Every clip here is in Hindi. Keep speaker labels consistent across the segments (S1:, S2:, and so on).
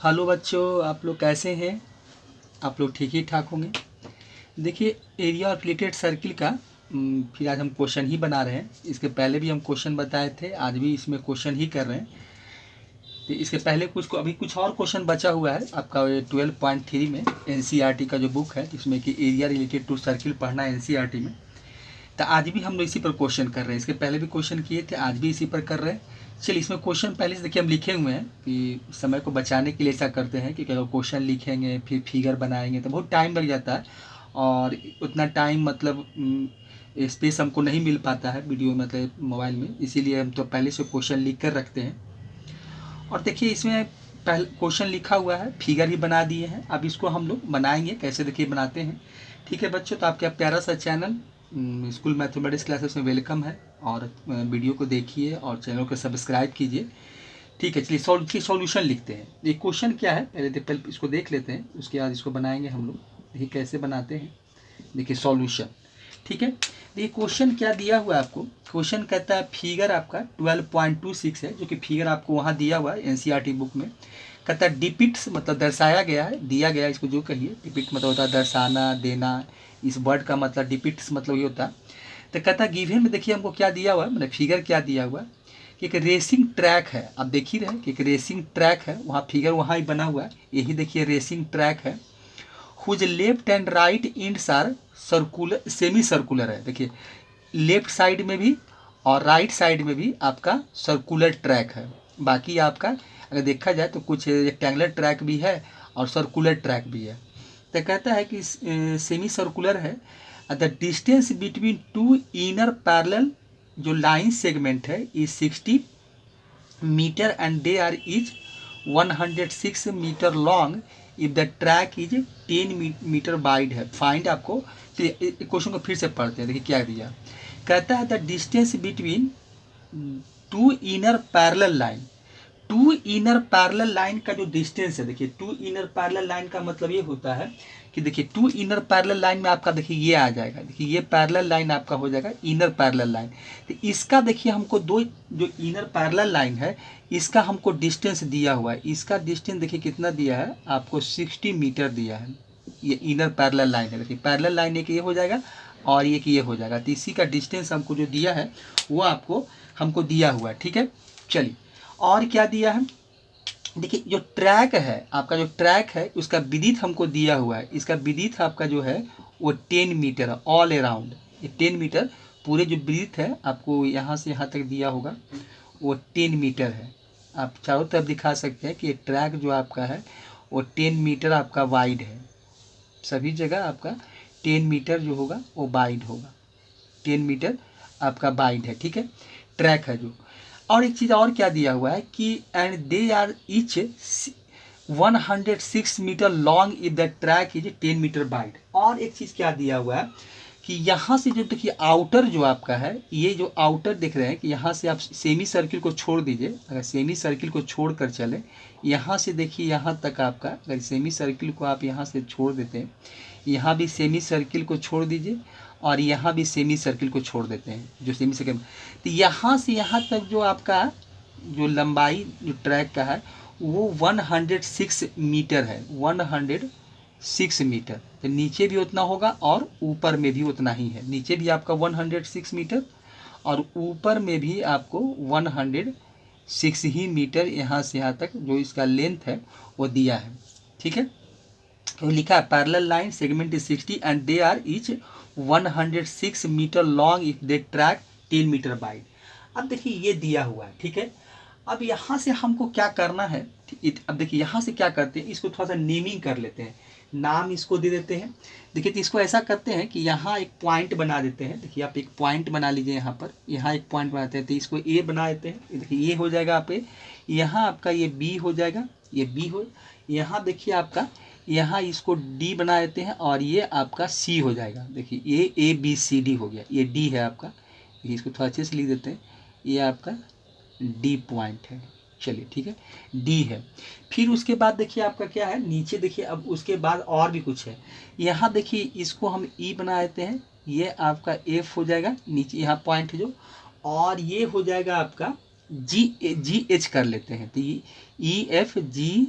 S1: हेलो बच्चों, आप लोग कैसे हैं? आप लोग ठीक ही ठाक होंगे। देखिए, एरिया और रिलेटेड सर्किल का फिर आज हम क्वेश्चन ही बना रहे हैं। इसके पहले भी हम क्वेश्चन बताए थे, आज भी इसमें क्वेश्चन ही कर रहे हैं। तो इसके पहले अभी कुछ और क्वेश्चन बचा हुआ है आपका 12.3 में एनसीईआरटी का जो बुक है, जिसमें कि एरिया रिलेटेड टू सर्किल पढ़ना है एनसीईआरटी में। तो आज भी हम लोग इसी पर क्वेश्चन कर रहे हैं। इसके पहले भी क्वेश्चन किए थे, आज भी इसी पर कर रहे हैं। चलिए, इसमें क्वेश्चन पहले से देखिए हम लिखे हुए हैं कि समय को बचाने के लिए ऐसा करते हैं कि अगर क्वेश्चन लिखेंगे फिर फिगर बनाएंगे तो बहुत टाइम लग जाता है, और उतना टाइम मतलब स्पेस हमको नहीं मिल पाता है वीडियो मतलब मोबाइल में। इसीलिए हम तो पहले से क्वेश्चन लिख कर रखते हैं। और देखिए, इसमें पहले क्वेश्चन लिखा हुआ है, फिगर ही बना दिए हैं। अब इसको हम लोग बनाएंगे, कैसे देखिए बनाते हैं। ठीक है बच्चों, तो आपका प्यारा सा चैनल स्कूल मैथमेटिक्स क्लासेस में वेलकम है, और वीडियो को देखिए और चैनल को सब्सक्राइब कीजिए। ठीक है, चलिए सॉल्यूशन लिखते हैं। ये क्वेश्चन क्या है पहले इसको देख लेते हैं, उसके बाद इसको बनाएंगे हम लोग। देखिए कैसे बनाते हैं, देखिए सॉल्यूशन। ठीक है, देखिए क्वेश्चन क्या दिया हुआ है आपको। क्वेश्चन कहता है फिगर आपका 12.26 है, जो कि फिगर आपको वहाँ दिया हुआ है एनसीईआरटी बुक में। कहता है डिपिक्ट्स मतलब दर्शाया गया है, दिया गया है, इसको जो कहिए। डिपिक्ट मतलब होता है दर्शाना, देना। इस वर्ड का मतलब डिपिक्ट्स मतलब ये होता है। तो कहता है गिवन में देखिए हमको क्या दिया हुआ है, मतलब फिगर क्या दिया हुआ है कि एक रेसिंग ट्रैक है। आप देख ही रहे कि एक रेसिंग ट्रैक है, वहाँ फिगर वहाँ ही बना हुआ है। यही देखिए रेसिंग ट्रैक है। Whose left and right ends are circular, semi circular है। देखिए लेफ्ट साइड में भी और राइट साइड में भी आपका सर्कुलर ट्रैक है। बाकी आपका अगर देखा जाए तो कुछ रेक्टेंगुलर ट्रैक भी है और सर्कुलर ट्रैक भी है। तो कहता है कि सेमी सर्कुलर है। The distance between two inner parallel जो लाइन सेगमेंट है is 60 metre and they are is 106 metre long if the track is 10 metre wide है। फाइंड आपको। क्वेश्चन को फिर से पढ़ते हैं, देखिए क्या दिया। कहता है the distance between two inner parallel line. Two inner parallel line का जो डिस्टेंस है, देखिए टू इनर पैरेलल लाइन का मतलब ये होता है कि देखिए टू इनर पैरेलल लाइन में आपका देखिए ये आ जाएगा। देखिए ये पैरेलल लाइन आपका हो जाएगा इनर पैरेलल लाइन। तो इसका देखिए हमको दो जो इनर पैरेलल लाइन है इसका हमको डिस्टेंस दिया हुआ है। इसका डिस्टेंस देखिए कितना दिया है आपको, 60 मीटर दिया है। ये इनर पैरेलल लाइन है। देखिए पैरेलल लाइन एक ये हो जाएगा और एक ये हो जाएगा। तो इसी का डिस्टेंस हमको जो दिया है वो आपको हमको दिया हुआ है। ठीक है, चलिए और क्या दिया है। देखिए जो ट्रैक है आपका, जो ट्रैक है उसका विड्थ हमको दिया हुआ है। इसका विड्थ आपका जो है वो 10 मीटर है ऑल अराउंड। ये 10 मीटर पूरे जो विड्थ है आपको यहाँ से यहाँ तक दिया होगा वो 10 मीटर है। आप चारों तरफ दिखा सकते हैं कि ये ट्रैक जो आपका है वो 10 मीटर आपका वाइड है। सभी जगह आपका 10 मीटर जो होगा वो वाइड होगा। 10 मीटर आपका वाइड है। ठीक है, ट्रैक है जो। और एक चीज़ और क्या दिया हुआ है कि and they are each 106 metre long if the track is 10 metre wide. और एक चीज़ क्या दिया हुआ है कि यहाँ से जो देखिए आउटर जो आपका है, ये जो आउटर देख रहे हैं कि यहाँ से आप सेमी सर्किल को छोड़ दीजिए। अगर सेमी सर्किल को छोड़ कर चले यहाँ से देखिए यहाँ तक आपका, अगर सेमी सर्किल को आप यहाँ से छोड़ देते हैं, यहाँ भी सेमी सर्किल को छोड़ दीजिए और यहाँ भी सेमी सर्किल को छोड़ देते हैं जो सेमी सर्किल। तो यहाँ से यहाँ तक जो आपका जो लंबाई जो ट्रैक का है वो 106 मीटर है। 106 मीटर। तो नीचे भी उतना होगा और ऊपर में भी उतना ही है। नीचे भी आपका 106 मीटर और ऊपर में भी आपको 106 ही मीटर यहाँ से यहाँ तक जो इसका लेंथ है वो दिया है। ठीक है, तो लिखा है parallel line segment is 60 and they are each 106 metre long if the track 10 metre wide. अब देखिए ये दिया हुआ है। ठीक है, अब यहाँ से हमको क्या करना है। अब देखिए यहाँ से क्या करते हैं, इसको थोड़ा सा नेमिंग कर लेते हैं, नाम इसको दे देते हैं। देखिए तो इसको ऐसा करते हैं कि यहाँ एक पॉइंट बना देते हैं। देखिए आप एक पॉइंट बना लीजिए, यहाँ पर यहाँ एक पॉइंट बनाते हैं। तो इसको ए बना देते हैं। देखिए ये हो जाएगा आप यहाँ आपका ये बी हो जाएगा, ये बी हो। यहाँ देखिए आपका यहाँ इसको डी बना देते हैं और ये आपका सी हो जाएगा। देखिए ये ए बी सी डी हो गया, ये डी है आपका। इसको थोड़ा अच्छे से लिख देते हैं, ये आपका डी पॉइंट है। चलिए ठीक है, डी है। फिर उसके बाद देखिए आपका क्या है नीचे, देखिए अब उसके बाद और भी कुछ है। यहाँ देखिए इसको हम ई बना देते हैं, ये आपका एफ हो जाएगा नीचे यहाँ पॉइंट है जो, और ये हो जाएगा आपका जी एच कर लेते हैं। तो ई एफ जी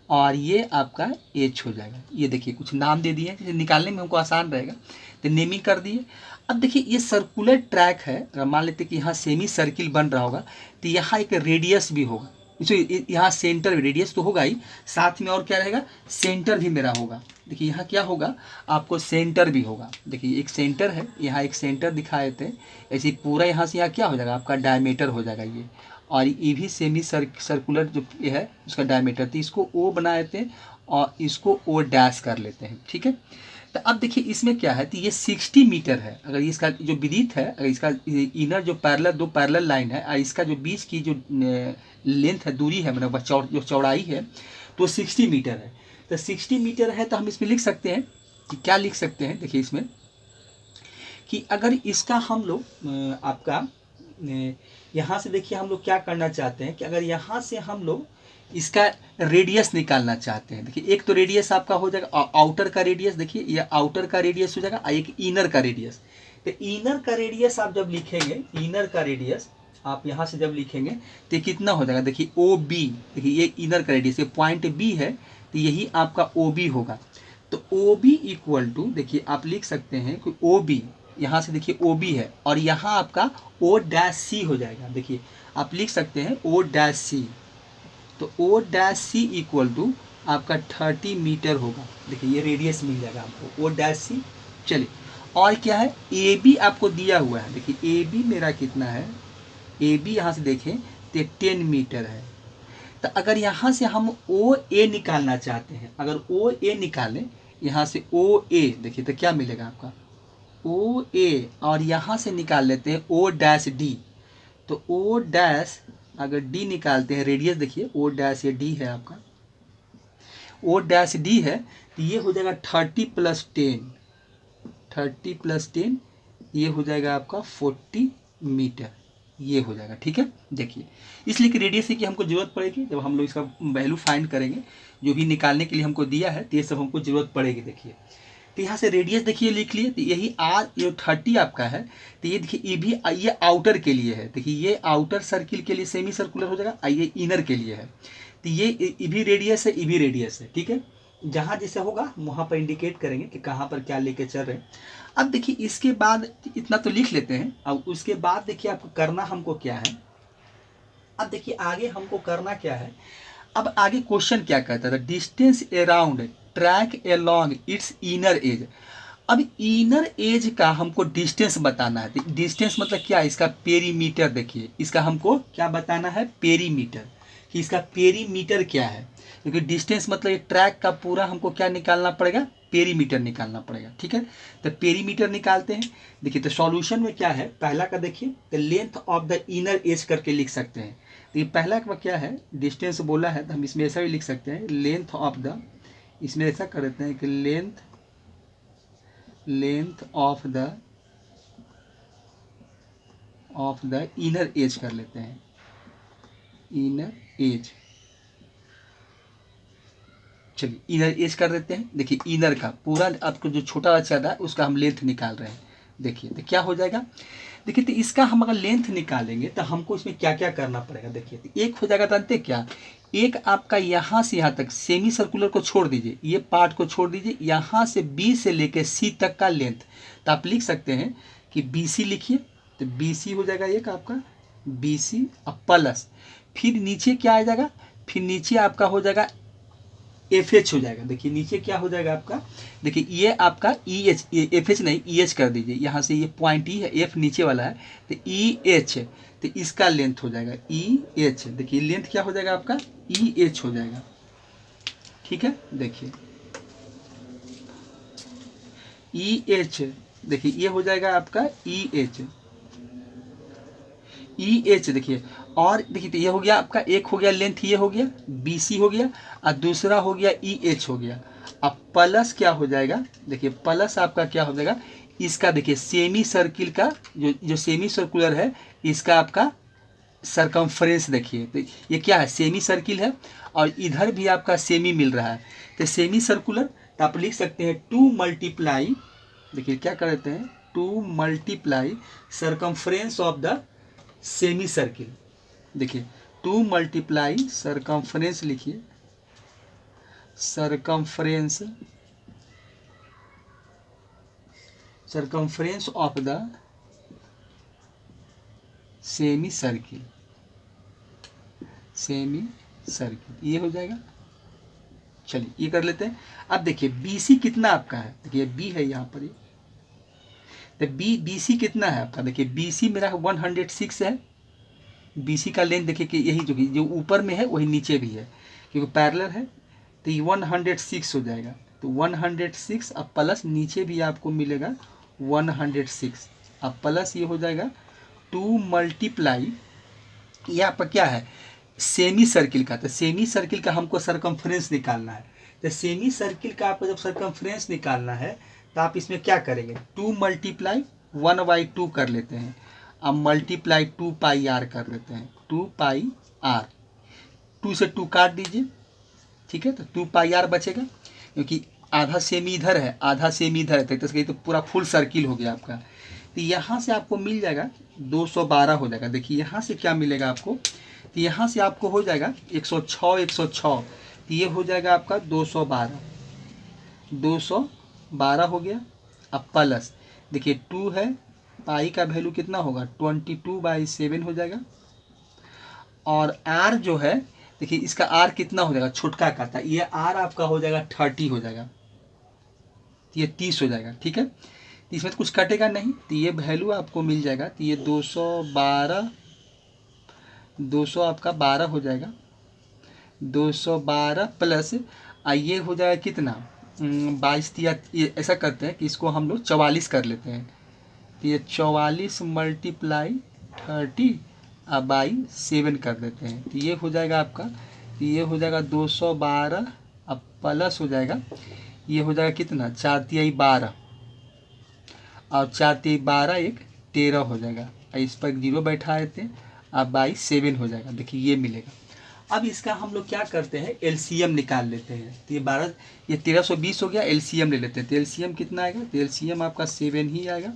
S1: और ये आपका एच हो जाएगा। ये देखिए कुछ नाम दे दिए हैं, निकालने में हमको आसान रहेगा तो नेमिंग कर दिए। अब देखिए ये सर्कुलर ट्रैक है, अगर मान लेते कि यहाँ सेमी सर्किल बन रहा होगा तो यहाँ एक रेडियस भी होगा, यहाँ सेंटर रेडियस तो होगा ही, साथ में और क्या रहेगा, सेंटर भी मेरा होगा। देखिए यहाँ क्या होगा, आपको सेंटर भी होगा। देखिए एक सेंटर है, यहाँ एक सेंटर दिखाए थे, ऐसे पूरा यहाँ से यहाँ क्या हो जाएगा, आपका डायमीटर हो जाएगा ये, और ये भी सेमी सर्कुलर जो ये है उसका डायमीटर, तो इसको ओ बनाए थे और इसको ओ डैश कर लेते हैं, ठीक है। तो अब देखिए इसमें क्या है, तो ये 60 मीटर है, अगर इसका जो विड्थ है, अगर इसका इनर जो पैरेलल दो पैरेलल लाइन है और इसका जो बीच की जो लेंथ है, दूरी है, मतलब जो चौड़ाई है, तो 60 मीटर है। तो 60 मीटर है तो हम इसमें लिख सकते हैं कि क्या लिख सकते हैं, देखिए इसमें कि अगर इसका हम लोग आपका यहाँ से देखिए हम लोग क्या करना चाहते हैं कि अगर यहाँ से हम लोग इसका रेडियस निकालना चाहते हैं। देखिए एक तो रेडियस आपका हो जाएगा आउटर का रेडियस, देखिए ये आउटर का रेडियस हो जाएगा, एक इनर का रेडियस। तो इनर का रेडियस आप जब लिखेंगे, इनर का रेडियस आप यहाँ से जब लिखेंगे तो कितना हो जाएगा, देखिए ओ बी, देखिए ये इनर का रेडियस, ये पॉइंट बी है तो यही आपका ओ बी होगा। तो ओ बी इक्वल टू, देखिए आप लिख सकते हैं कि ओ बी, यहाँ से देखिए ओ बी है और यहाँ आपका ओ डैश सी हो जाएगा। देखिए आप लिख सकते हैं ओ डैश सी, तो O dash C equal to आपका 30 मीटर होगा। देखिए ये रेडियस मिल जाएगा आपको, ओ डैश सी। चलिए और क्या है, ए बी आपको दिया हुआ है, देखिए ए बी मेरा कितना है, ए बी यहाँ से देखें तो 10 मीटर है। तो अगर यहाँ से हम ओ ए निकालना चाहते हैं, अगर ओ ए निकालें यहाँ से ओ ए, देखिए तो क्या मिलेगा आपका ओ ए, और यहाँ से निकाल लेते हैं ओ डैश डी, तो ओ डैश अगर डी निकालते हैं, रेडियस देखिए ओ डैश ये डी है आपका, ओ डैश डी है, तो ये हो जाएगा 30 + 10, 30 + 10 ये हो जाएगा आपका 40 मीटर, ये हो जाएगा, ठीक है। देखिए इसलिए कि रेडियस की हमको ज़रूरत पड़ेगी जब हम लोग इसका वैल्यू फाइंड करेंगे, जो भी निकालने के लिए हमको दिया है तो ये सब हमको ज़रूरत पड़ेगी। देखिए तो यहाँ से रेडियस देखिए लिख लिए, तो यही आर ये 30 आपका है, तो ये देखिए ये भी ये आउटर के लिए है, देखिए ये आउटर सर्किल के लिए सेमी सर्कुलर हो जाएगा, ये इनर के लिए है, तो ये भी रेडियस है, ये भी रेडियस है, ठीक है। जहाँ जैसे होगा वहाँ पर इंडिकेट करेंगे कि कहाँ पर क्या लेके चल रहे हैं। अब देखिए इसके बाद इतना तो लिख लेते हैं, अब उसके बाद देखिए आपको करना हमको क्या है, अब देखिए आगे हमको करना क्या है। अब आगे क्वेश्चन क्या कहता था, distance around track along it's inner as. अब इनर एज का हमको डिस्टेंस बताना है। डिस्टेंस मतलब क्या है, इसका पेरीमीटर, देखिए इसका हमको क्या बताना है, पेरीमीटर, कि इसका पेरीमीटर क्या है, क्योंकि डिस्टेंस मतलब ये ट्रैक का पूरा हमको क्या निकालना पड़ेगा, पेरीमीटर निकालना पड़ेगा, ठीक है। तो पेरीमीटर निकालते हैं। देखिए तो सॉल्यूशन में क्या है, पहला का देखिए तो length of the inner as करके लिख सकते हैं। तो ये पहला का क्या है, डिस्टेंस बोला है तो हम इसमें ऐसा भी लिख सकते हैं, लेंथ ऑफ द, इसमें ऐसा कर देते हैं कि length of the inner as कर लेते हैं, इनर एज। चलिए इनर एज कर देते हैं। देखिए इनर का पूरा आपको जो छोटा बच्चा था उसका हम लेंथ निकाल रहे हैं। देखिए तो क्या हो जाएगा, देखिए तो इसका हम अगर लेंथ निकालेंगे तो हमको इसमें क्या क्या करना पड़ेगा। देखिए तो एक हो जाएगा, जानते क्या, एक आपका यहाँ से यहाँ तक सेमी सर्कुलर को छोड़ दीजिए, ये पार्ट को छोड़ दीजिए, यहाँ से बी से लेके सी तक का लेंथ, तो आप लिख सकते हैं कि बी सी लिखिए, तो बी सी हो जाएगा एक आपका बी सी प्लस, फिर नीचे क्या आ जाएगा, फिर नीचे आपका हो जाएगा एफ एच हो जाएगा। देखिए नीचे क्या हो जाएगा आपका, देखिए ये आपका ई एच, एफ एच नहीं ई एच कर दीजिए, यहाँ से ये पॉइंट ई है, एफ नीचे वाला है तो ई एच, तो इसका लेंथ हो जाएगा ई एच। देखिए लेंथ क्या हो जाएगा आपका ई एच हो जाएगा, ठीक है। देखिए ई एच, देखिए ये हो जाएगा आपका ई एच, ई एच देखिए। और देखिए तो ये हो गया आपका, एक हो गया लेंथ, ये हो गया बी सी हो गया, और दूसरा हो गया ई एच हो गया। अब प्लस क्या हो जाएगा, देखिए प्लस आपका क्या हो जाएगा, इसका देखिए सेमी सर्किल का जो सेमी सर्कुलर है, इसका आपका सरकमफ्रेंस देखिए, तो ये क्या है, सेमी सर्किल है और इधर भी आपका सेमी मिल रहा है, तो सेमी सर्कुलर, तो आप लिख सकते हैं 2 मल्टीप्लाई, देखिए क्या कर देते हैं 2 multiply circumference of the semi circle. देखिए 2 मल्टीप्लाई सरकमफ्रेंस लिखिए, circumference of the semi circle, ये हो जाएगा। चलिए ये कर लेते हैं। अब देखिए BC कितना आपका है, देखिए B है यहाँ पर, तो BC कितना है आपका, देखिए BC मेरा 106 है। BC का लेंथ देखिए कि यही जो ऊपर में है वही नीचे भी है, क्योंकि पैरेलल है, तो ये 106 हो जाएगा। तो 106 अब प्लस नीचे भी आपको मिलेगा 106, अब प्लस ये हो जाएगा 2 मल्टीप्लाई, ये आपका क्या है सेमी सर्किल का, तो सेमी सर्किल का हमको सरकमफ्रेंस निकालना है। तो सेमी सर्किल का आपको जब सरकमफ्रेंस निकालना है तो आप इसमें क्या करेंगे, 2 मल्टीप्लाई 1/2 कर लेते हैं, अब मल्टीप्लाई 2 पाई r कर लेते हैं, 2 पाई r, 2 से 2 काट दीजिए, ठीक है, तो 2 पाई r बचेगा, क्योंकि आधा सेमी इधर है आधा सेमी इधर है, तो पूरा फुल सर्किल हो गया आपका। तो यहाँ से आपको मिल जाएगा 212 हो जाएगा। देखिए यहाँ से क्या मिलेगा आपको, तो यहाँ से आपको हो जाएगा 106, तो ये हो जाएगा आपका 212 हो गया। अब प्लस देखिए 2 है, पाई का वैल्यू कितना होगा 22/7 हो जाएगा, और r जो है देखिए इसका r कितना हो जाएगा छुटका का था, ये r आपका हो जाएगा 30 हो जाएगा, ये 30 हो जाएगा, ठीक है। तो इसमें तो कुछ कटेगा नहीं, तो ये वैल्यू आपको मिल जाएगा, तो ये 200 आपका 12 हो जाएगा, 212 प्लस ये हो जाएगा कितना 22, ये ऐसा करते हैं कि इसको हम लोग 44 कर लेते हैं, तो ये 44 मल्टीप्लाई 30/7 कर देते हैं, तो ये हो जाएगा आपका, तो ये हो जाएगा 212, अब प्लस हो जाएगा, ये हो जाएगा कितना 4×3=12, और 4×3=12 एक 13 हो जाएगा, इस पर 0 बैठा देते हैं, अब 7 हो जाएगा, देखिए ये मिलेगा। अब इसका हम लोग क्या करते हैं LCM निकाल लेते हैं, तो ये 1320 हो गया, LCM ले लेते हैं, तो LCM कितना आएगा, तो LCM आपका 7 ही आएगा,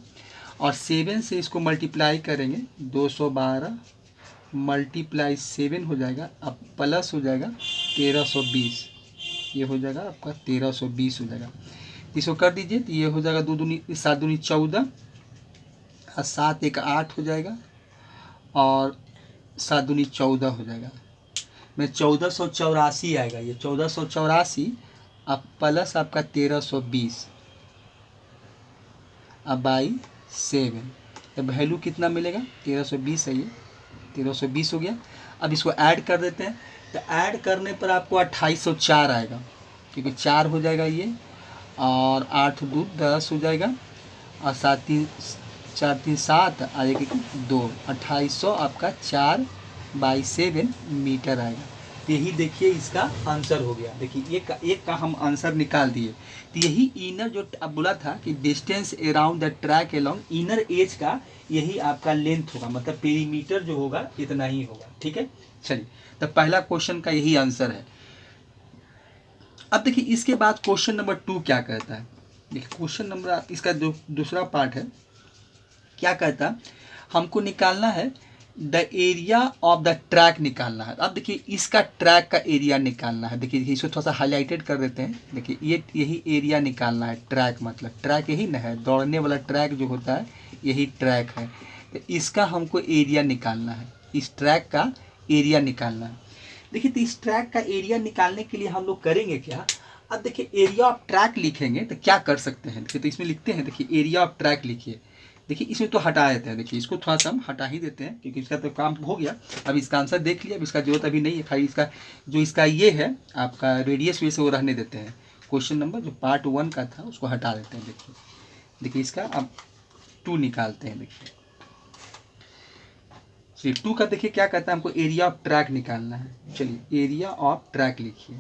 S1: और 7 से इसको मल्टीप्लाई करेंगे 212 मल्टीप्लाई 7 हो जाएगा, अब प्लस हो जाएगा 1320, ये हो जाएगा आपका 1320 हो जाएगा, इसको कर दीजिए, तो ये हो जाएगा 2 दूनी 7 दूनी 14, और 7 एक 8 हो जाएगा, और 7 दूनी 14 हो जाएगा, में 1484 आएगा, ये 1484, अब प्लस आपका 1320 अब 7, तो वैल्यू कितना मिलेगा 1320 है, ये 1320 हो गया। अब इसको ऐड कर देते हैं, तो ऐड करने पर आपको 2804 आएगा, क्योंकि 4 हो जाएगा ये, और 8 2 10 हो जाएगा, और 7 3 4 3 7 और 1 1 2, 2800 आपका 4/7 मीटर आएगा। यही देखिए इसका आंसर हो गया। देखिए एक का हम आंसर निकाल दिए। तो यही इनर जो अब बोला था कि distance around the track along inner as का यही आपका लेंथ होगा, मतलब पेरीमीटर जो होगा इतना ही होगा, ठीक है। चलिए तो पहला क्वेश्चन का यही आंसर है। अब देखिए इसके बाद क्वेश्चन नंबर 2 क्या कहता है। देखिए क्वेश्चन नंबर इसका जो दूसरा पार्ट है क्या कहता है, हमको निकालना है the area of the track निकालना है। अब देखिए इसका ट्रैक का एरिया निकालना है। देखिए इसको थोड़ा सा हाईलाइटेड कर देते हैं। देखिए यही एरिया निकालना है। ट्रैक मतलब ट्रैक यही ना है, दौड़ने वाला ट्रैक जो होता है यही ट्रैक है। तो इसका हमको एरिया निकालना है, इस ट्रैक का एरिया निकालना है। देखिए तो इस ट्रैक का एरिया निकालने के लिए हम लोग करेंगे क्या, अब देखिए एरिया ऑफ ट्रैक लिखेंगे तो क्या कर सकते हैं। देखिए तो इसमें लिखते हैं, देखिए एरिया ऑफ ट्रैक लिखिए। देखिए इसमें तो हटा देते हैं, देखिए इसको थोड़ा सा हम हटा ही देते हैं क्योंकि इसका तो काम हो गया। अब इसका आंसर देख लिया, अब इसका जरूरत अभी नहीं है। खाली इसका जो इसका ये है आपका रेडियस वैसे वो रहने देते हैं। क्वेश्चन नंबर जो पार्ट 1 का था उसको हटा देते हैं। देखिए इसका अब 2 निकालते हैं। देखिए 2 का देखिए क्या कहता है, हमको एरिया ऑफ ट्रैक निकालना है। चलिए एरिया ऑफ ट्रैक लिखिए,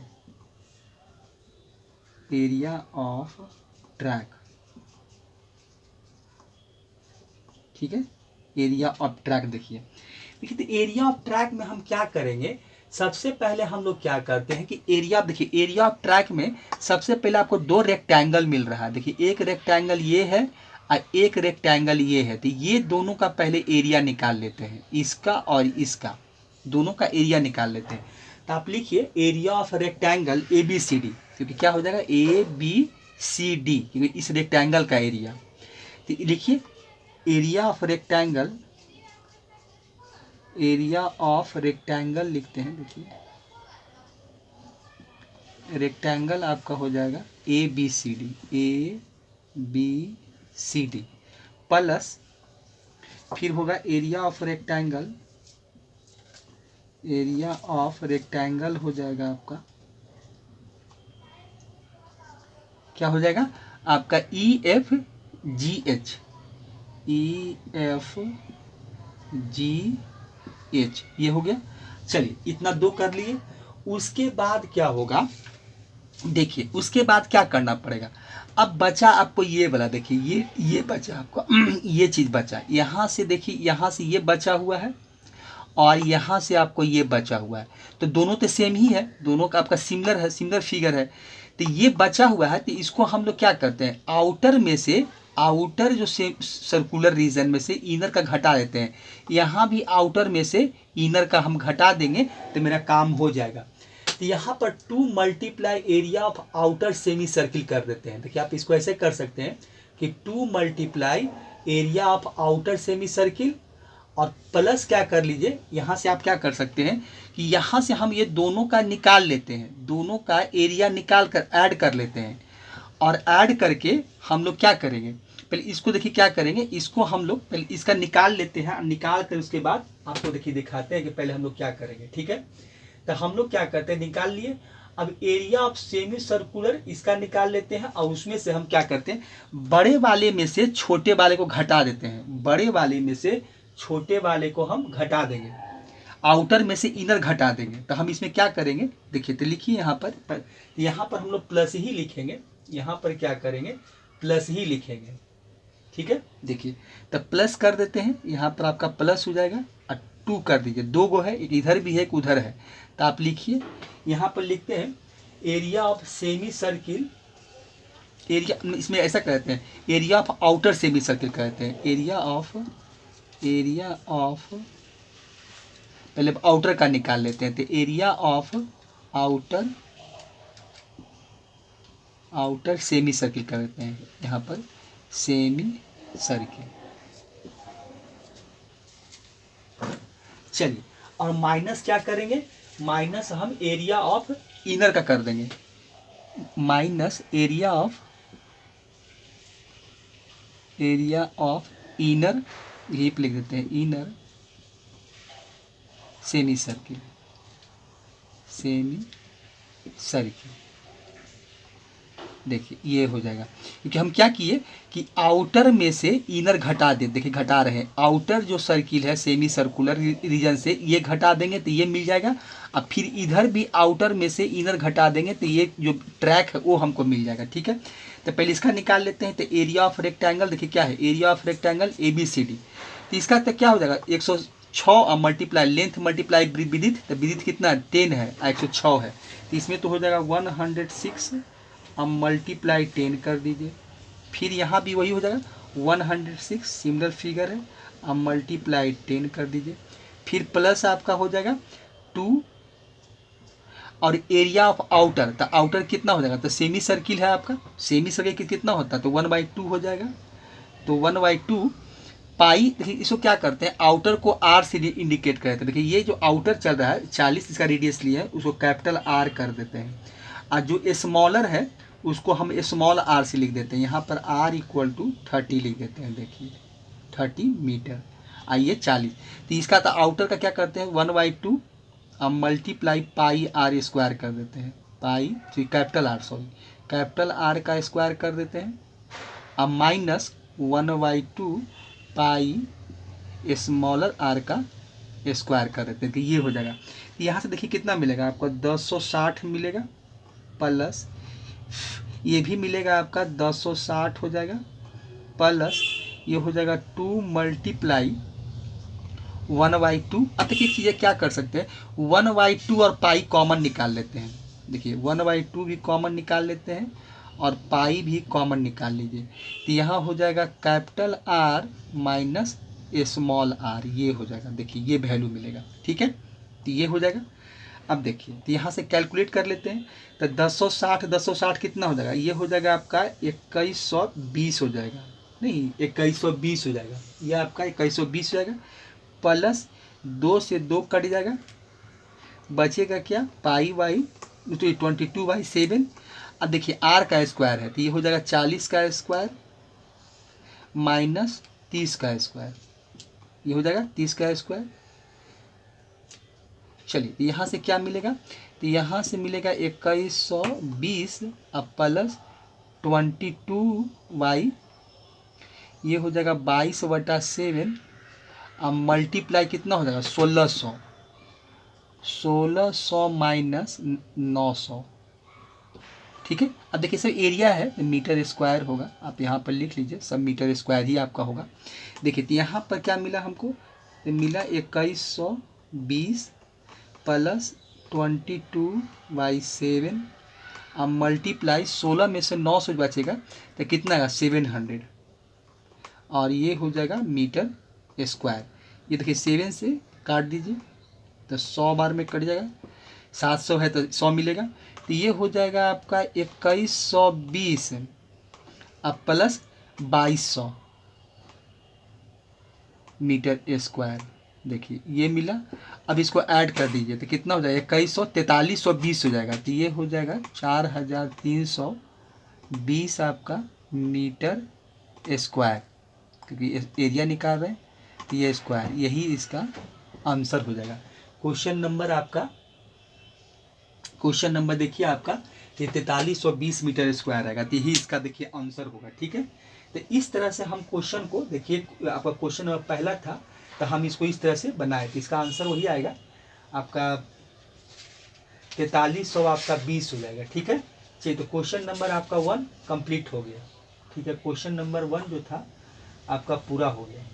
S1: एरिया ऑफ ट्रैक, ठीक है। एरिया ऑफ ट्रैक देखिए तो एरिया ऑफ ट्रैक में हम क्या करेंगे, सबसे पहले हम लोग क्या करते हैं कि एरिया, देखिए एरिया ऑफ ट्रैक में सबसे पहले आपको 2 रेक्टेंगल मिल रहा है। देखिए एक रेक्टेंगल ये है और एक रेक्टेंगल ये है। तो ये दोनों का पहले एरिया निकाल लेते हैं, इसका और इसका दोनों का एरिया निकाल लेते हैं। तो आप लिखिए area of rectangle A B C D, क्योंकि क्या हो जाएगा ए बी सी डी, क्योंकि इस रेक्टेंगल का एरिया। तो लिखिए area of rectangle, area of rectangle लिखते हैं। देखिए रेक्टेंगल आपका हो जाएगा A B C D, A B C D plus फिर होगा area of rectangle, area of rectangle हो जाएगा आपका, क्या हो जाएगा आपका E F G H, E F G H, ये हो गया। चलिए इतना दो कर लिए। उसके बाद क्या होगा, देखिए उसके बाद क्या करना पड़ेगा। अब बचा आपको ये वाला, देखिए ये बचा आपको ये चीज़ बचा, यहाँ से देखिए यहाँ से ये बचा हुआ है और यहाँ से आपको ये बचा हुआ है, तो दोनों तो सेम ही है, दोनों का आपका सिमिलर है, सिमिलर फिगर है। तो ये बचा हुआ है, तो इसको हम लोग क्या करते हैं, आउटर में से, आउटर जो से सर्कुलर रीजन में से इनर का घटा देते हैं। यहाँ भी आउटर में से इनर का हम घटा देंगे तो मेरा काम हो जाएगा। तो यहाँ पर 2 multiply area of outer semi circle कर देते हैं। देखिए आप इसको ऐसे कर सकते हैं कि 2 multiply area of outer semi circle और प्लस क्या कर लीजिए, यहाँ से आप क्या कर सकते हैं कि यहाँ से हम ये दोनों का निकाल लेते हैं, दोनों का एरिया निकाल कर ऐड कर लेते हैं। और ऐड करके हम लोग क्या करेंगे, पहले इसको देखिए क्या करेंगे, इसको हम लोग पहले इसका निकाल लेते हैं, निकाल कर उसके बाद आपको देखिए दिखाते हैं कि पहले हम लोग क्या करेंगे। ठीक है, तो हम लोग क्या करते हैं, निकाल लिए। अब एरिया ऑफ सेमी सर्कुलर इसका निकाल लेते हैं और उसमें से हम क्या करते हैं, बड़े वाले में से छोटे वाले को घटा देते हैं, बड़े वाले में से छोटे वाले को हम घटा देंगे, आउटर में से इनर घटा देंगे। तो हम इसमें क्या करेंगे, देखिए तो लिखिए यहाँ पर हम लोग प्लस ही लिखेंगे, यहाँ पर क्या करेंगे प्लस ही लिखेंगे। ठीक है, देखिए तो प्लस कर देते हैं, यहाँ पर आपका प्लस हो जाएगा और 2 कर दीजिए, 2 गो है, एक इधर भी है एक उधर है। तो आप लिखिए यहाँ पर लिखते हैं area of semi circle, area इसमें ऐसा कहते हैं area of outer semi circle कहते हैं, एरिया ऑफ पहले आउटर का निकाल लेते हैं। तो area of outer semi circle कहते हैं, यहाँ पर सेमी सर्किल। चलिए और माइनस क्या करेंगे, माइनस हम एरिया ऑफ इनर का कर देंगे, माइनस एरिया ऑफ इनर, यही पे लिख देते हैं inner semi circle, semi circle. देखिए ये हो जाएगा, क्योंकि हम क्या किए कि आउटर में से इनर घटा दे, देखिए घटा रहे हैं, आउटर जो सर्किल है सेमी सर्कुलर रीजन से ये घटा देंगे तो ये मिल जाएगा। अब फिर इधर भी आउटर में से इनर घटा देंगे तो ये जो ट्रैक है वो हमको मिल जाएगा। ठीक है, तो पहले इसका निकाल लेते हैं। तो एरिया ऑफ रेक्टेंगल देखिए क्या है, area of rectangle A B C D, तो इसका तो क्या हो जाएगा 106 मल्टीप्लाई लेंथ मल्टीप्लाई विड्थ, तो विड्थ कितना 10 है, 106 है, तो इसमें तो हो जाएगा 106 अब मल्टीप्लाई 10 कर दीजिए। फिर यहाँ भी वही हो जाएगा 106 सिमिलर फिगर है, अब मल्टीप्लाई 10 कर दीजिए। फिर प्लस आपका हो जाएगा 2 और एरिया ऑफ आउटर, तो आउटर कितना हो जाएगा, तो सेमी सर्किल है आपका, सेमी सर्किल कितना होता है तो 1/2 हो जाएगा। तो 1/2 पाई, देखिए इसको क्या करते हैं आउटर को आर से इंडिकेट करते हैं। देखिए ये जो आउटर चल रहा है 40 इसका रेडियस लिया है, उसको कैपिटल आर कर देते हैं, और जो स्मॉलर है उसको हम स्मॉल आर से लिख देते हैं, यहाँ पर r = 30 लिख देते हैं। देखिए 30 मीटर, आइए 40, तो इसका तो आउटर का क्या करते हैं 1/2 अब मल्टीप्लाई पाई r स्क्वायर कर देते हैं, पाई कैपिटल आर का स्क्वायर कर देते हैं, अब माइनस 1/2 पाई स्मॉलर आर का स्क्वायर कर देते हैं, तो ये हो जाएगा। यहाँ से देखिए कितना मिलेगा आपको 1060 मिलेगा, प्लस ये भी मिलेगा आपका 1060 हो जाएगा, प्लस ये हो जाएगा 2 मल्टीप्लाई 1/2। अब देखिए चीज़ें क्या कर सकते हैं, 1/2 और पाई कॉमन निकाल लेते हैं। देखिए 1/2 भी कॉमन निकाल लेते हैं और पाई भी कॉमन निकाल लीजिए, तो यहाँ हो जाएगा capital R minus small R, ये हो जाएगा। देखिए ये वैल्यू मिलेगा, ठीक है, तो ये हो जाएगा। अब देखिए तो यहाँ से कैलकुलेट कर लेते हैं। तो 1060 कितना हो जाएगा, ये हो जाएगा आपका 2120 हो जाएगा, नहीं 2120 हो जाएगा, ये आपका 2120 हो जाएगा। प्लस 2 से 2 कट जाएगा, बचेगा क्या, पाई वाई तो 22/7। अब देखिए आर का स्क्वायर है तो ये हो जाएगा 40 का स्क्वायर माइनस 30 का स्क्वायर, ये हो जाएगा 30 का स्क्वायर। चलिए तो यहाँ से क्या मिलेगा, तो यहाँ से मिलेगा 2120 अब प्लस 22y, ये हो जाएगा 22/7 अब मल्टीप्लाई कितना हो जाएगा 1600 माइनस 900। ठीक है, अब देखिए सर एरिया है मीटर स्क्वायर होगा, आप यहाँ पर लिख लीजिए, सब मीटर स्क्वायर ही आपका होगा। देखिए तो यहाँ पर क्या मिला हमको, तो मिला 2120 प्लस 22/7 अब मल्टीप्लाई 16 में से 900 बचेगा तो कितना है 700, और ये हो जाएगा मीटर स्क्वायर। ये देखिए 7 से काट दीजिए तो 100 बार में कट जाएगा, 700 है तो 100 मिलेगा, तो ये हो जाएगा आपका 2120 अब प्लस 2200 मीटर स्क्वायर। देखिए ये मिला, अब इसको ऐड कर दीजिए तो कितना हो जाएगा 4320 हो जाएगा, तो ये हो जाएगा 4320 आपका मीटर स्क्वायर, क्योंकि एरिया निकाल रहे हैं तो ये स्क्वायर, यही इसका आंसर हो जाएगा। क्वेश्चन नंबर आपका, क्वेश्चन नंबर देखिए आपका ये 4320 मीटर स्क्वायर आएगा, तो यही इसका देखिए आंसर होगा। ठीक है, तो इस तरह से हम क्वेश्चन को देखिए, आपका क्वेश्चन नंबर पहला था तो हम इसको इस तरह से बनाए, तो इसका आंसर वही आएगा आपका 4300 आपका 20 हो जाएगा। ठीक है, चलिए तो क्वेश्चन नंबर आपका 1 कंप्लीट हो गया। ठीक है, क्वेश्चन नंबर 1 जो था आपका पूरा हो गया।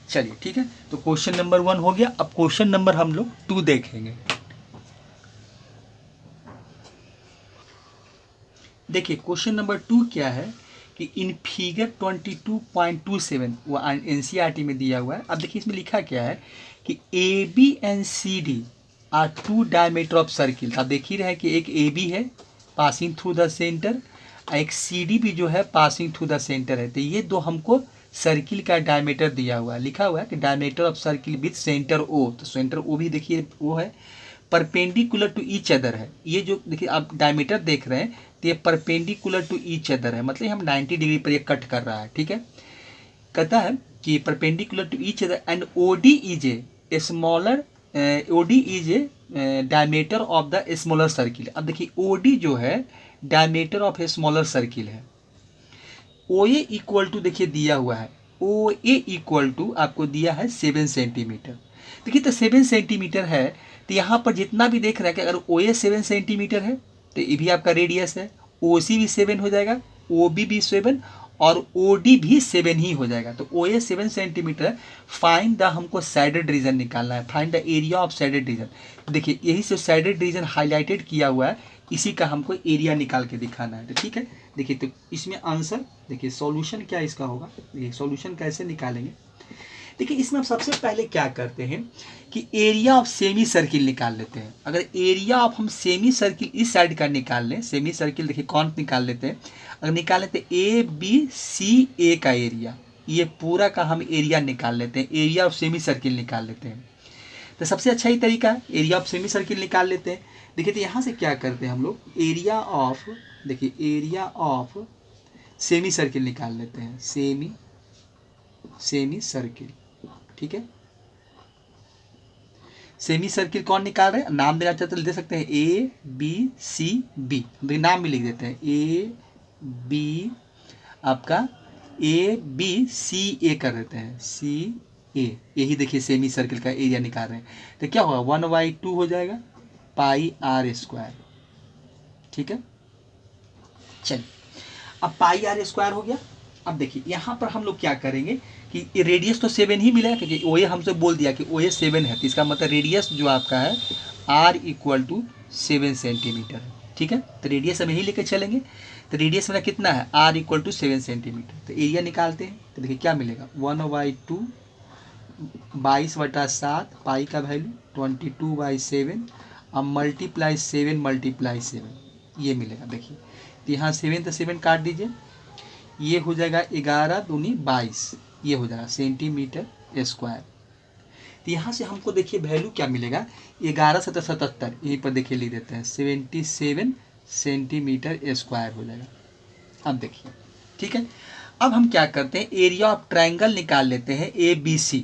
S1: चलिए ठीक है, तो क्वेश्चन नंबर 1 हो गया। अब क्वेश्चन नंबर हम लोग 2 देखेंगे। देखिए क्वेश्चन नंबर 2 क्या है कि इन फिगर 22.27 वो NCERT में दिया हुआ है। अब देखिए इसमें लिखा क्या है कि AB and CD are 2 diameter of circle. आप देख ही रहे हैं कि एक AB है पासिंग थ्रू द सेंटर, एक CD भी जो है पासिंग थ्रू द सेंटर है। तो ये दो हमको सर्किल का डायमीटर दिया हुआ है, लिखा हुआ है कि diameter of circle with centre O। तो सेंटर O भी देखिए वो है, परपेंडिकुलर टू ईच अदर है। ये जो देखिए आप डायमीटर देख रहे हैं तो ये परपेंडिकुलर टू ईच अदर है, मतलब हम 90 डिग्री पर ये कट कर रहा है। ठीक है, कहता है कि perpendicular to each other and OD is a smaller, OD is a diameter of the smaller circle. अब देखिए OD जो है diameter of a smaller circle है। OA इक्वल टू देखिए दिया हुआ है, OA इक्वल टू आपको दिया है 7 सेंटीमीटर। देखिए तो 7 सेंटीमीटर है, तो यहाँ पर जितना भी देख रहा है कि अगर OA 7 सेंटीमीटर है तो ये भी आपका रेडियस है, OC भी 7 हो जाएगा, OB भी 7 और OD भी 7 ही हो जाएगा। तो OA 7 सेंटीमीटर। फाइंड द हमको साइडेड रीजन निकालना है, find the area of shaded region. देखिए यही से साइडेड रीजन हाईलाइटेड किया हुआ है, इसी का हमको एरिया निकाल के दिखाना है। तो ठीक है, देखिए तो इसमें आंसर देखिए सॉल्यूशन क्या इसका होगा, देखिए सॉल्यूशन कैसे निकालेंगे। देखिए इसमें हम सबसे पहले क्या करते हैं कि एरिया ऑफ सेमी सर्किल निकाल लेते हैं। अगर एरिया ऑफ हम सेमी सर्किल इस साइड का निकाल लें, सेमी सर्किल देखिए कौन निकाल लेते हैं, अगर निकाल लेते हैं ABCA का एरिया, ये पूरा का हम एरिया निकाल लेते हैं, एरिया ऑफ सेमी सर्किल निकाल लेते हैं। तो सबसे अच्छा ही तरीका है, एरिया ऑफ सेमी सर्किल निकाल लेते हैं। देखिए तो यहाँ से क्या करते हैं हम लोग, एरिया ऑफ, देखिए एरिया ऑफ सेमी सर्किल निकाल लेते हैं, सेमी सर्किल। ठीक है, सेमी सर्किल कौन निकाल रहे हैं, नाम देना चाहते तो दे सकते हैं ABCB, नाम भी लिख देते हैं AB, आपका ABCA कर देते हैं, CA। यही देखिए सेमी सर्किल का एरिया निकाल रहे हैं, तो क्या होगा 1/2 हो जाएगा पाई R स्क्वायर। ठीक है, चलिए अब पाई R स्क्वायर हो गया। अब देखिए यहाँ पर हम लोग क्या करेंगे कि रेडियस तो 7 ही मिलेगा, क्योंकि OA हमसे बोल दिया कि OA 7 है, तो इसका मतलब रेडियस जो आपका है R इक्वल टू 7 सेंटीमीटर है। ठीक है, तो रेडियस हम यही लेकर चलेंगे, तो रेडियस मेरा कितना है R इक्वल टू 7 सेंटीमीटर। तो एरिया निकालते हैं, तो देखिए क्या मिलेगा 1/2 22/7 पाई का वैल्यू 22/7 अब मल्टीप्लाई 7 ये मिलेगा। देखिए तो यहाँ 7 तो 7 काट दीजिए, ये हो जाएगा 11 दूनी 22, ये हो जाएगा सेंटीमीटर स्क्वायर। तो यहाँ से हमको देखिए वैल्यू क्या मिलेगा, 11×7=77, यहीं पर देखिए लिख देते हैं 77 सेंटीमीटर स्क्वायर हो जाएगा। अब देखिए ठीक है, अब हम क्या करते हैं, एरिया ऑफ ट्रायंगल निकाल लेते हैं ABC।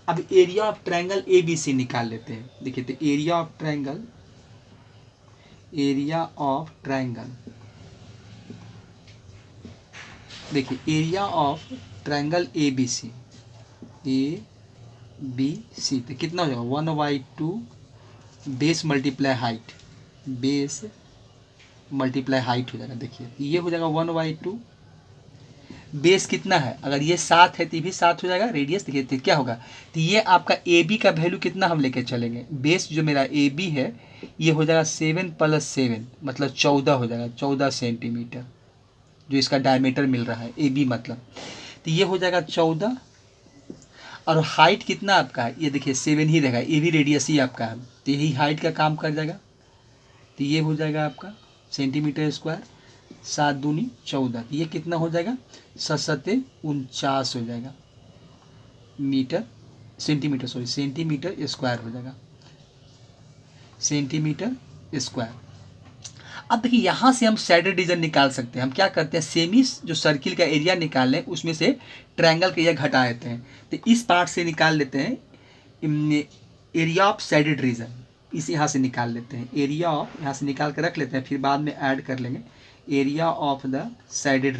S1: अब एरिया ऑफ ट्रायंगल ABC निकाल लेते हैं। देखिए तो एरिया ऑफ ट्रायंगल देखिए एरिया ऑफ ट्रायंगल ABC तो कितना हो जाएगा 1/2 बेस मल्टीप्लाई हाइट हो जाएगा। देखिए ये हो जाएगा 1/2, बेस कितना है, अगर ये 7 है तो भी 7 हो जाएगा। रेडियस देखिए तो क्या होगा, तो ये आपका AB का वैल्यू कितना हम लेके चलेंगे, बेस जो मेरा AB है ये हो जाएगा 7 + 7 मतलब 14 हो जाएगा, 14 सेंटीमीटर जो इसका डायमीटर मिल रहा है AB मतलब। तो ये हो जाएगा 14 और हाइट कितना आपका है, ये देखिए 7 ही रहेगा, ये भी रेडियस ही आपका है, तो यही हाइट का काम कर जाएगा। तो ये हो जाएगा आपका सेंटीमीटर स्क्वायर, 7 दूनी 14, ये कितना हो जाएगा 7×7 = 49 हो जाएगा सेंटीमीटर स्क्वायर हो जाएगा, सेंटीमीटर स्क्वायर। अब देखिए यहाँ से हम साइडेड रीजन निकाल सकते हैं। हम क्या करते हैं, सेमी जो सर्किल का एरिया निकाल लें उसमें से ट्रायंगल का एरिया घटा देते हैं। तो इस पार्ट से निकाल लेते हैं एरिया ऑफ साइडेड रीजन, इस यहाँ से निकाल लेते हैं एरिया ऑफ, यहाँ से निकाल कर रख लेते हैं, फिर बाद में ऐड कर लेंगे area of the shaded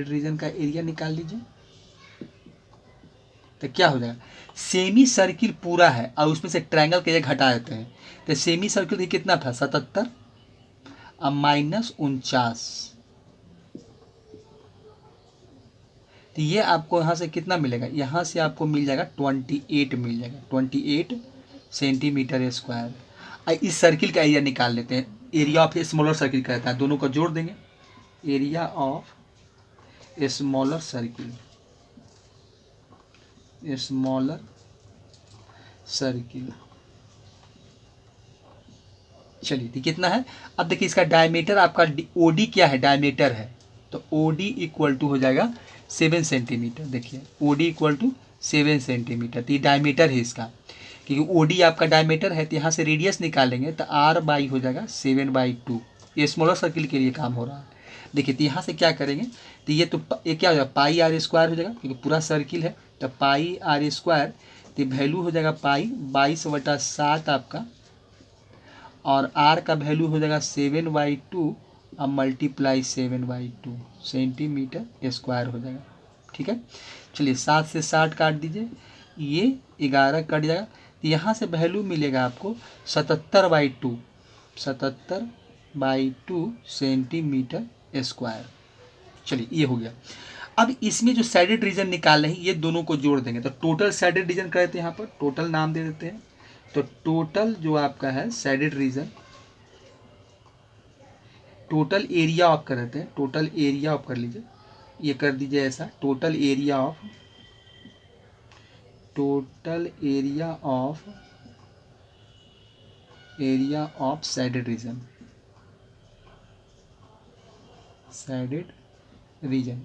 S1: region का एरिया निकाल लीजिए। तो क्या हो जाएगा, सेमी सर्किल पूरा है और उसमें से ट्रायंगल के एरिया घटा देते हैं। तो सेमी सर्किल कितना था 77 अब -49, तो ये आपको यहाँ से कितना मिलेगा, यहाँ से आपको मिल जाएगा 28 मिल जाएगा, 28 सेंटीमीटर स्क्वायर। इस सर्किल का एरिया निकाल लेते हैं, एरिया ऑफ स्मॉलर सर्किल कहता है, दोनों को जोड़ देंगे एरिया ऑफ स्मॉलर सर्किल चलिए ठीक कितना है। अब देखिए इसका डायमीटर आपका OD क्या है, डायमीटर है, तो OD = हो जाएगा 7 सेंटीमीटर। देखिए OD = 7 सेंटीमीटर, तो ये डायमीटर है इसका, क्योंकि OD आपका डायमीटर है। तो यहाँ से रेडियस निकालेंगे तो R/, हो जाएगा 7/2, ये स्मॉलर सर्किल के लिए काम हो रहा है। देखिए तो यहाँ से क्या करेंगे, तो ये क्या हो जाएगा πr² हो जाएगा, क्योंकि पूरा सर्किल है, तो πr², तो वैल्यू हो जाएगा पाई 22/7 आपका, और r का वैल्यू हो जाएगा 7/2 अब मल्टीप्लाई 7/2 सेंटीमीटर स्क्वायर हो जाएगा। ठीक है, चलिए 7 से 60 काट दीजिए, ये 11 कट जाएगा, तो यहाँ से वैल्यू मिलेगा आपको 77/2 सेंटीमीटर स्क्वायर। चलिए ये हो गया। अब इसमें जो साइडेड रीजन निकाल रहे हैं ये दोनों को जोड़ देंगे, तो टोटल साइडेड रीजन कहते हैं, यहाँ पर टोटल नाम दे देते हैं। तो टोटल जो आपका है shaded region, total area of कर देते हैं, टोटल एरिया ऑफ कर लीजिए, ये कर दीजिए ऐसा, total area of shaded region.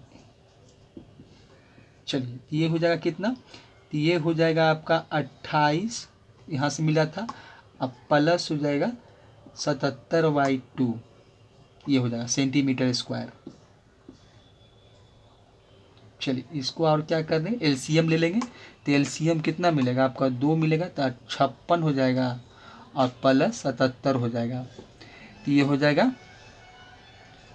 S1: चलिए ये हो जाएगा कितना, तो ये हो जाएगा आपका 28 यहाँ से मिला था, अब प्लस हो जाएगा 77/2, ये हो जाएगा सेंटीमीटर स्क्वायर। चलिए इसको और क्या कर देंगे, LCM ले लेंगे, तो LCM कितना मिलेगा आपका 2 मिलेगा, तो 56 हो जाएगा और प्लस 77 हो जाएगा, तो ये हो जाएगा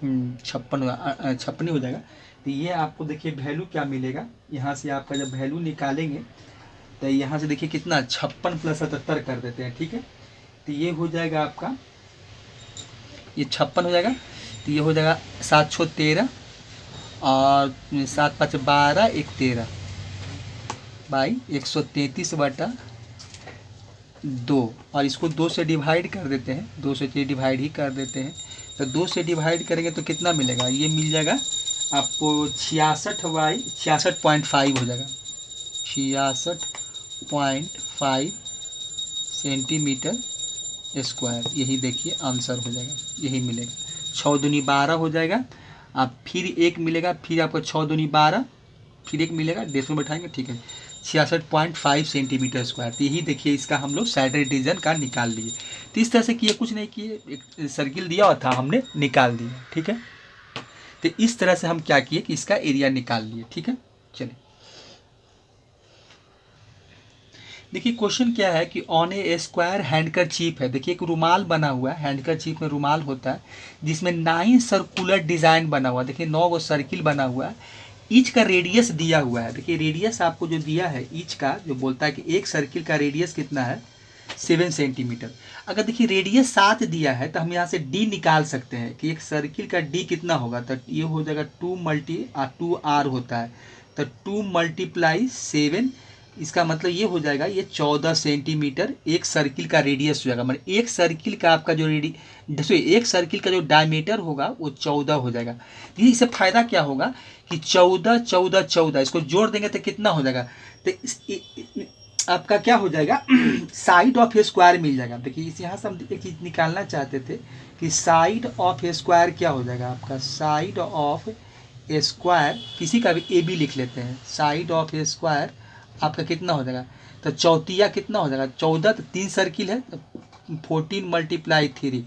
S1: 56 हो जाएगा। तो ये आपको देखिए वैल्यू क्या मिलेगा, यहाँ से आपका जब वैल्यू निकालेंगे तो यहाँ से देखिए कितना 56 + 77 कर देते हैं। ठीक है, तो ये हो जाएगा आपका, ये 56 हो जाएगा, तो ये हो जाएगा 7 × 13 और 7 × 5 = 12, 1 13 बाई 133/, 2 और इसको 2 से डिवाइड कर देते हैं, 2 से डिवाइड ही कर देते हैं। तो 2 से डिवाइड करेंगे तो कितना मिलेगा, ये मिल जाएगा आपको 66/66.5 हो जाएगा, 66.5 सेंटीमीटर स्क्वायर। यही देखिए आंसर हो जाएगा, यही मिलेगा। 6 दूनी 12 हो जाएगा। आप फिर एक मिलेगा, फिर आपको 6 दूनी 12, फिर एक मिलेगा, डेसिमल बैठाएंगे, ठीक है, 66.5 सेंटीमीटर स्क्वायर। तो यही देखिए इसका हम लोग साइड डिवीजन का निकाल लिए। तो इस तरह से किए, कुछ नहीं किए, एक सर्किल दिया हुआ था, हमने निकाल दिया, ठीक है। तो इस तरह से हम क्या किए कि इसका एरिया निकाल लिए, ठीक है। चलिए देखिए क्वेश्चन क्या है कि ऑन ए स्क्वायर हैंडकरचीफ है। देखिए एक रुमाल बना हुआ है, हैंडकरचीफ में रुमाल होता है जिसमें 9 सर्कुलर डिज़ाइन बना हुआ है। देखिए 9 गो सर्किल बना हुआ है, ईच का रेडियस दिया हुआ है। देखिए रेडियस आपको जो दिया है ईच का, जो बोलता है कि एक सर्किल का रेडियस कितना है, 7 सेंटीमीटर। अगर देखिए रेडियस 7 दिया है तो हम यहाँ से डी निकाल सकते हैं कि एक सर्किल का डी कितना होगा। तो ये हो जाएगा 2 होता है, तो 2 × 7, इसका मतलब ये हो जाएगा, ये 14 सेंटीमीटर एक सर्किल का रेडियस हो जाएगा। मतलब एक सर्किल का आपका जो एक सर्किल का जो डायमीटर होगा वो 14 हो जाएगा। ये इससे फ़ायदा क्या होगा कि 14 14 14 इसको जोड़ देंगे तो कितना हो जाएगा, तो आपका क्या हो जाएगा, साइड ऑफ ए स्क्वायर मिल जाएगा। देखिए इस यहाँ से हम एक चीज़ निकालना चाहते थे कि साइड ऑफ ए स्क्वायर क्या हो जाएगा आपका, साइड ऑफ ए स्क्वायर, किसी का भी ए बी लिख लेते हैं, साइड ऑफ ए स्क्वायर आपका कितना हो जाएगा, तो चौतिया कितना हो जाएगा, 14, तो 3 सर्किल है तो 14 × 3,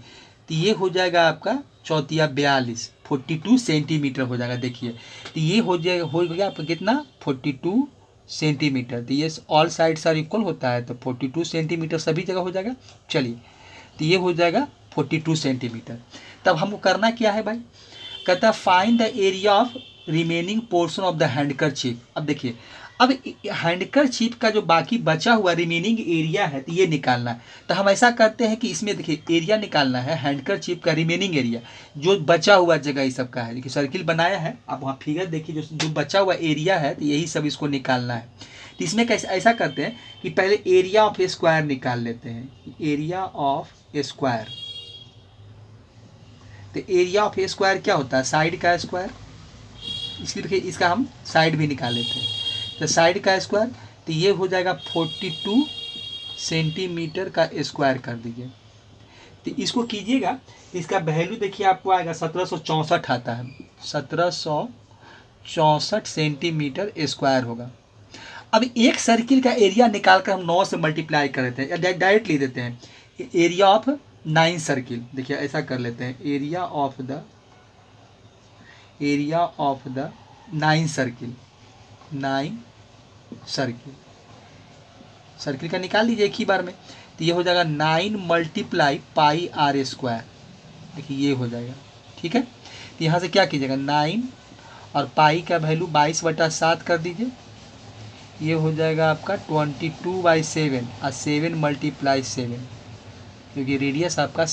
S1: तो ये हो जाएगा आपका चौतिया 42, 42 सेंटीमीटर हो जाएगा। देखिए तो ये हो गया आपका कितना, 42 सेंटीमीटर। तो ये ऑल साइड्स आर इक्वल होता है, तो 42 सेंटीमीटर सभी जगह हो जाएगा। चलिए तो ये हो जाएगा 42 सेंटीमीटर। तब हमको करना क्या है भाई, कहता है find the area of remaining portion of the handkerchief. अब देखिए अब हैंडकरचीफ का जो बाकी बचा हुआ रिमेनिंग एरिया है तो ये निकालना है। तो हम ऐसा करते हैं कि इसमें देखिए एरिया निकालना है, हैंडकरचीफ का रिमेनिंग एरिया जो बचा हुआ जगह इस सब का है। देखिए सर्किल बनाया है, आप वहाँ फिगर देखिए, जो बचा हुआ एरिया है तो यही सब इसको निकालना है। तो इसमें कैसे ऐसा करते हैं कि पहले एरिया ऑफ ए स्क्वायर निकाल लेते हैं, एरिया ऑफ ए स्क्वायर। तो एरिया ऑफ ए स्क्वायर क्या होता है, साइड का स्क्वायर। इसलिए देखिए इसका हम साइड भी निकाल लेते हैं, तो साइड का स्क्वायर, तो ये हो जाएगा 42 सेंटीमीटर का स्क्वायर कर दीजिए। तो इसको कीजिएगा, इसका वैल्यू देखिए आपको आएगा 1764 आता है, 1764 सेंटीमीटर स्क्वायर होगा। अब एक सर्किल का एरिया निकाल कर हम 9 से मल्टीप्लाई कर देते हैं, डायरेक्ट ले देते हैं एरिया ऑफ 9 सर्किल। देखिए ऐसा कर लेते हैं, area of the 9 circle, 9 circle का निकाल लीजिए एक ही बार में। तो ये हो जाएगा 9 × πr²। देखिए ये हो जाएगा, ठीक है। तो यहाँ से क्या कीजिएगा, 9 और पाई का वैल्यू 22/7 कर दीजिए, ये हो जाएगा आपका 22/7 और 7 × 7, क्योंकि रेडियस आपका